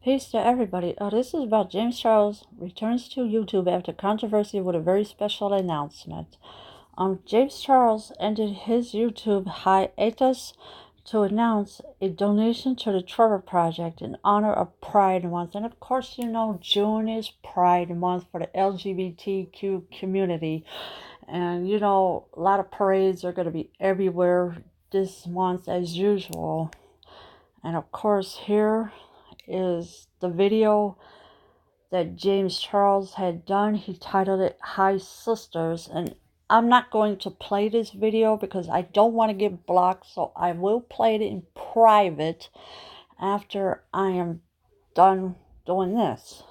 Peace to everybody. This is about James Charles returns to YouTube after controversy with a very special announcement. James Charles ended his YouTube hiatus to announce a donation to the Trevor Project in honor of Pride Month. And of course, you know, June is Pride Month for the LGBTQ community. And, you know, a lot of parades are going to be everywhere this month as usual. And of course, here is the video that James Charles had done. He titled it Hi Sisters, and I'm not going to play this video because I don't want to get blocked, so I will play it in private after I am done doing this.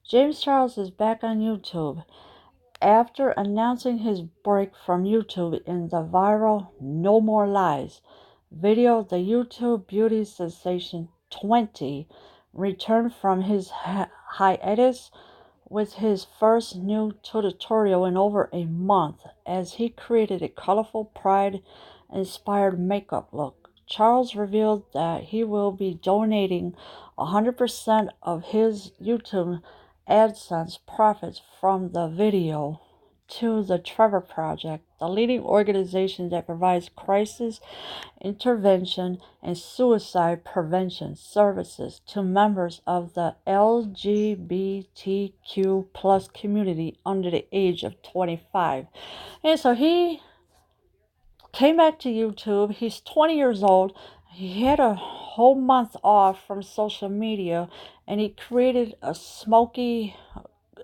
James Charles is back on YouTube. After announcing his break from YouTube in the viral No More Lies video, the YouTube beauty sensation 20 returned from his hiatus with his first new tutorial in over a month as he created a colorful Pride-inspired makeup look. Charles revealed that he will be donating 100% of his YouTube AdSense profits from the video to the Trevor Project, the leading organization that provides crisis intervention and suicide prevention services to members of the LGBTQ plus community under the age of 25. And so he came back to YouTube. He's 20 years old. He had a whole month off from social media, and he created a smoky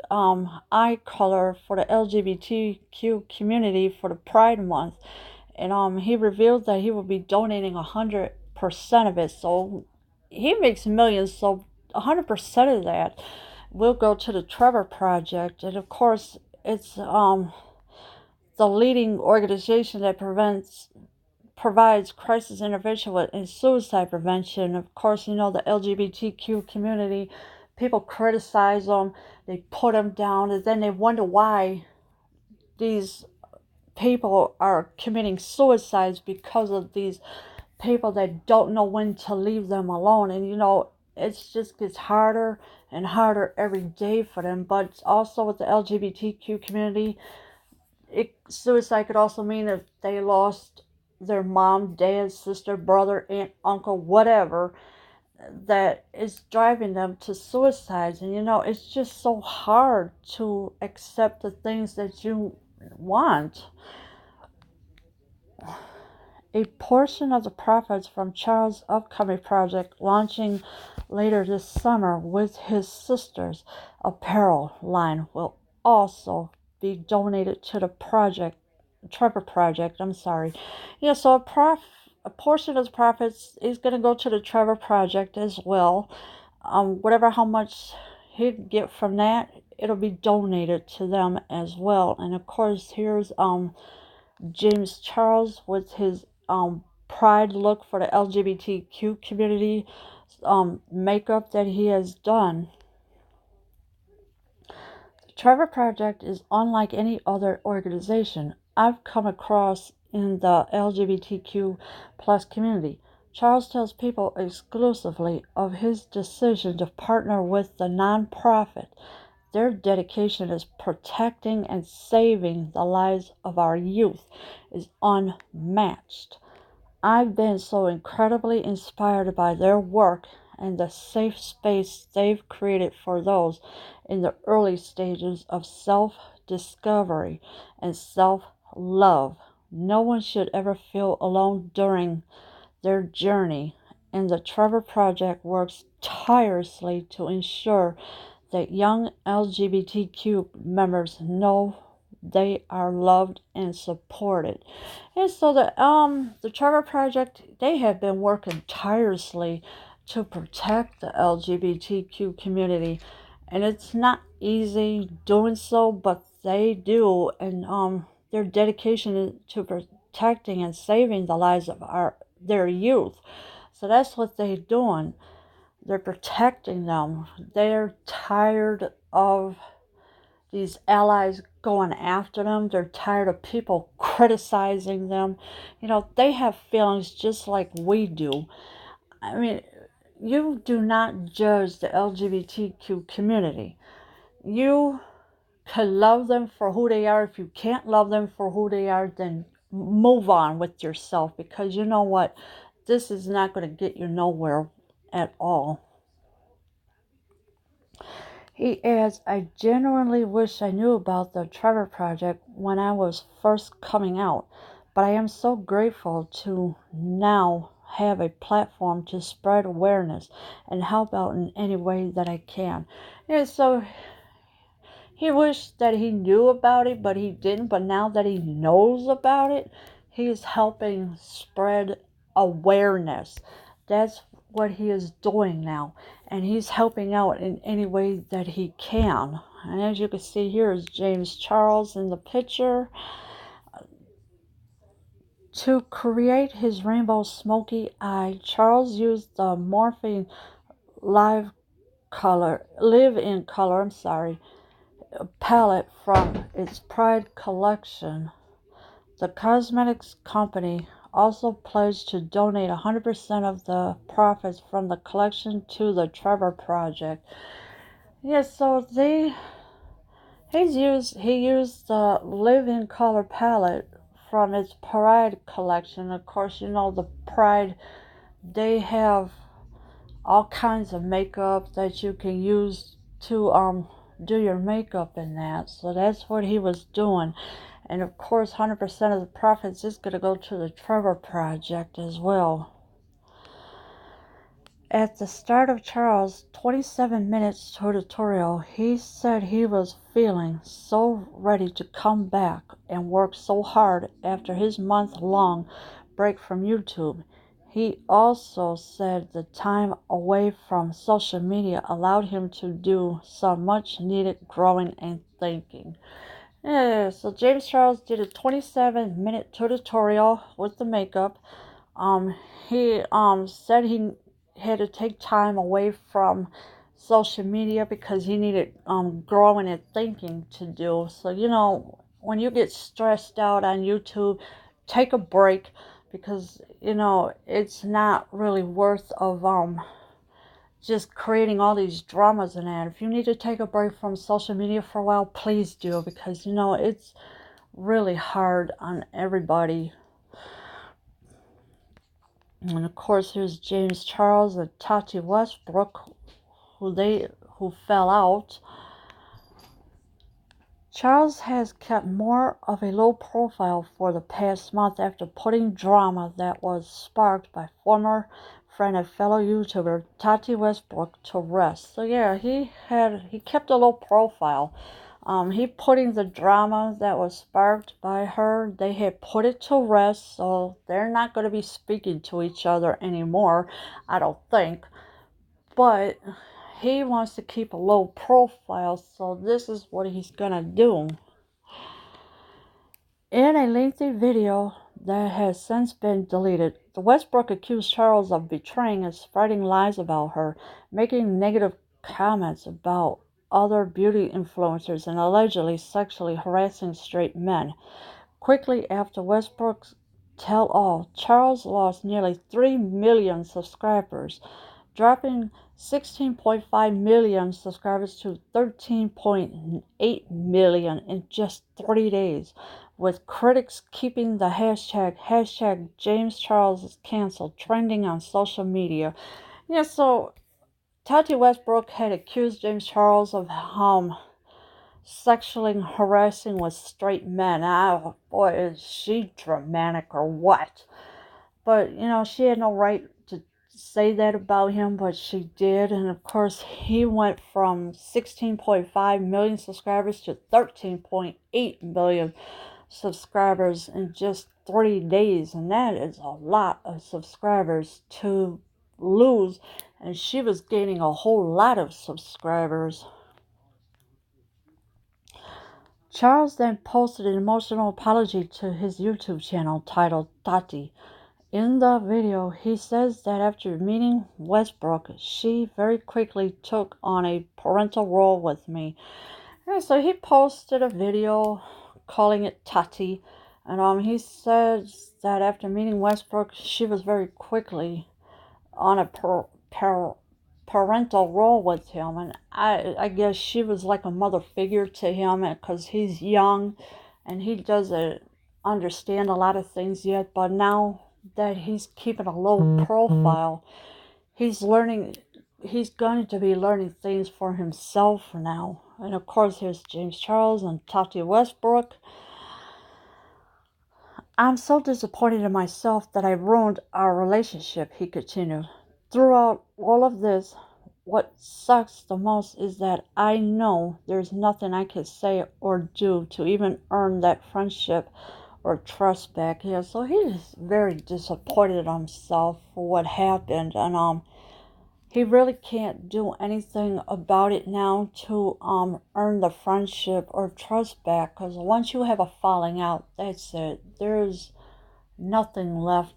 eye color for the LGBTQ community for the Pride Month. And he revealed that he will be donating 100% of it. So he makes millions, so 100% of that will go to the Trevor Project. And of course, it's the leading organization that provides crisis intervention and suicide prevention. Of course, you know, the LGBTQ community, people criticize them, they put them down, and then they wonder why these people are committing suicides because of these people that don't know when to leave them alone. And you know, it just gets harder and harder every day for them. But also with the LGBTQ community, suicide could also mean that they lost their mom, dad, sister, brother, aunt, uncle, whatever, that is driving them to suicides. And you know, it's just so hard to accept the things that you want. A portion of the profits from Charles' upcoming project launching later this summer with his sister's apparel line will also be donated to the Trevor Project. Yeah, so a portion of the profits is going to go to the Trevor Project as well. Whatever how much he'd get from that, it'll be donated to them as well. And of course, here's James Charles with his Pride look for the LGBTQ community makeup that he has done. The Trevor Project is unlike any other organization I've come across in the LGBTQ plus community. Charles tells people exclusively of his decision to partner with the nonprofit. Their dedication is protecting and saving the lives of our youth is unmatched. I've been so incredibly inspired by their work and the safe space they've created for those in the early stages of self-discovery and self-love. No one should ever feel alone during their journey, and the Trevor Project works tirelessly to ensure that young LGBTQ members know they are loved and supported. And so the Trevor Project, they have been working tirelessly to protect the LGBTQ community, and it's not easy doing so, but they do. And their dedication to protecting and saving the lives of their youth. So that's what they're doing. They're protecting them. They're tired of these allies going after them. They're tired of people criticizing them. You know, they have feelings just like we do. I mean, you do not judge the LGBTQ community. You can love them for who they are. If you can't love them for who they are, then move on with yourself, because you know what? This is not going to get you nowhere at all. He adds, I genuinely wish I knew about the Trevor Project when I was first coming out, but I am so grateful to now have a platform to spread awareness and help out in any way that I can. Yeah, so he wished that he knew about it, but he didn't. But now that he knows about it, he's helping spread awareness. That's what he is doing now. And he's helping out in any way that he can. And as you can see here is James Charles in the picture. To create his rainbow smoky eye, Charles used the Morphine live in color, palette from its Pride collection. The cosmetics company also pledged to donate 100% of the profits from the collection to the Trevor Project. Yes, so he used the Live in Color palette from its Pride collection. Of course, you know the Pride, they have all kinds of makeup that you can use to do your makeup in that. So that's what he was doing. And of course, 100% of the profits is going to go to the Trevor Project as well. At the start of Charles' 27 minutes tutorial, he said he was feeling so ready to come back and work so hard after his month-long break from YouTube. He also said the time away from social media allowed him to do some much-needed growing and thinking. Yeah, so James Charles did a 27-minute tutorial with the makeup. He said he had to take time away from social media because he needed growing and thinking to do. So, you know, when you get stressed out on YouTube, take a break, because, you know, it's not really worth of just creating all these dramas and that. If you need to take a break from social media for a while, please do, because, you know, it's really hard on everybody. And of course, here's James Charles and Tati Westbrook, who fell out. Charles has kept more of a low profile for the past month after putting drama that was sparked by former friend and fellow YouTuber Tati Westbrook to rest. So yeah, he kept a low profile. He putting the drama that was sparked by her, they had put it to rest, so they're not going to be speaking to each other anymore, I don't think. But he wants to keep a low profile, so this is what he's going to do. In a lengthy video that has since been deleted, the Westbrook accused Charles of betraying and spreading lies about her, making negative comments about other beauty influencers, and allegedly sexually harassing straight men. Quickly after Westbrook's tell-all, Charles lost nearly 3 million subscribers, dropping 16.5 million subscribers to 13.8 million in just 3 days, with critics keeping the hashtag James Charles is canceled trending on social media. Yeah, so Tati Westbrook had accused James Charles of sexually harassing with straight men. Oh boy, is she dramatic or what? But, you know, she had no right to say that about him, but she did. And of course, he went from 16.5 million subscribers to 13.8 million subscribers in just 3 days. And that is a lot of subscribers to lose. And she was gaining a whole lot of subscribers. Charles then posted an emotional apology to his YouTube channel titled Tati. In the video, he says that after meeting Westbrook, she very quickly took on a parental role with me. And so he posted a video calling it Tati. And he says that after meeting Westbrook, she was very quickly on a parental role with him, and I guess she was like a mother figure to him because he's young and he doesn't understand a lot of things yet, but now that he's keeping a low profile, he's going to be learning things for himself now. And of course, here's James Charles and Tati Westbrook. I'm so disappointed in myself that I ruined our relationship, he continued. Throughout all of this, what sucks the most is that I know there's nothing I can say or do to even earn that friendship or trust back. Yeah, so he's very disappointed in himself for what happened, and he really can't do anything about it now to earn the friendship or trust back, because once you have a falling out, that's it. There's nothing left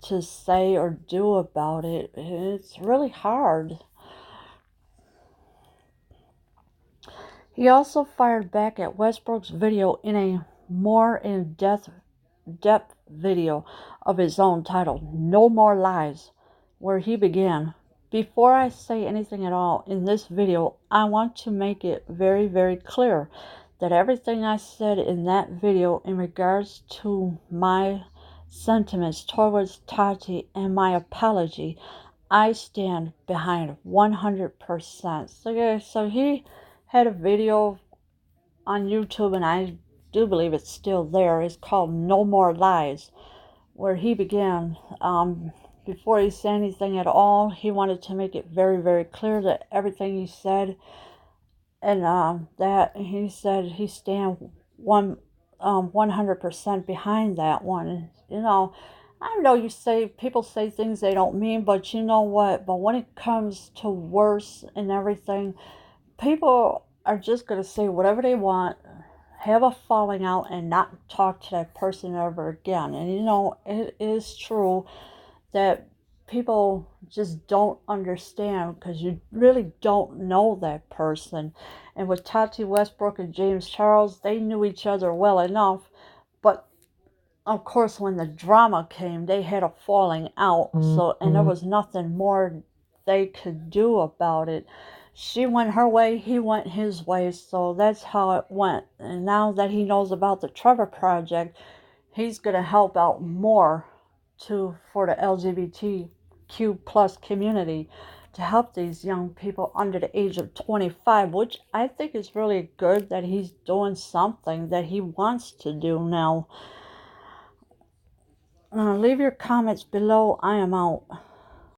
to say or do about it. It's really hard. He also fired back at Westbrook's video in a more in-depth video of his own titled No More Lies, where he began, "Before I say anything at all in this video, I want to make it very, very clear that everything I said in that video in regards to my sentiments towards Tati and my apology, I stand behind 100%. So yeah, so he had a video on YouTube, and I do believe it's still there. It's called No More Lies, where he began, before he said anything at all, he wanted to make it very, very clear that everything he said, and that he said he stand 100% behind that one. You know, I know people say things they don't mean, but you know what? But when it comes to worse and everything, people are just going to say whatever they want, have a falling out, and not talk to that person ever again. And you know, it is true that people just don't understand because you really don't know that person. And with Tati Westbrook and James Charles, they knew each other well enough, but of course when the drama came, they had a falling out, so, and there was nothing more they could do about it. She went her way, he went his way, so that's how it went. And now that he knows about the Trevor Project, he's going to help out more for the LGBTQ plus community, to help these young people under the age of 25, which I think is really good that he's doing something that he wants to do now. Leave your comments below. I am out.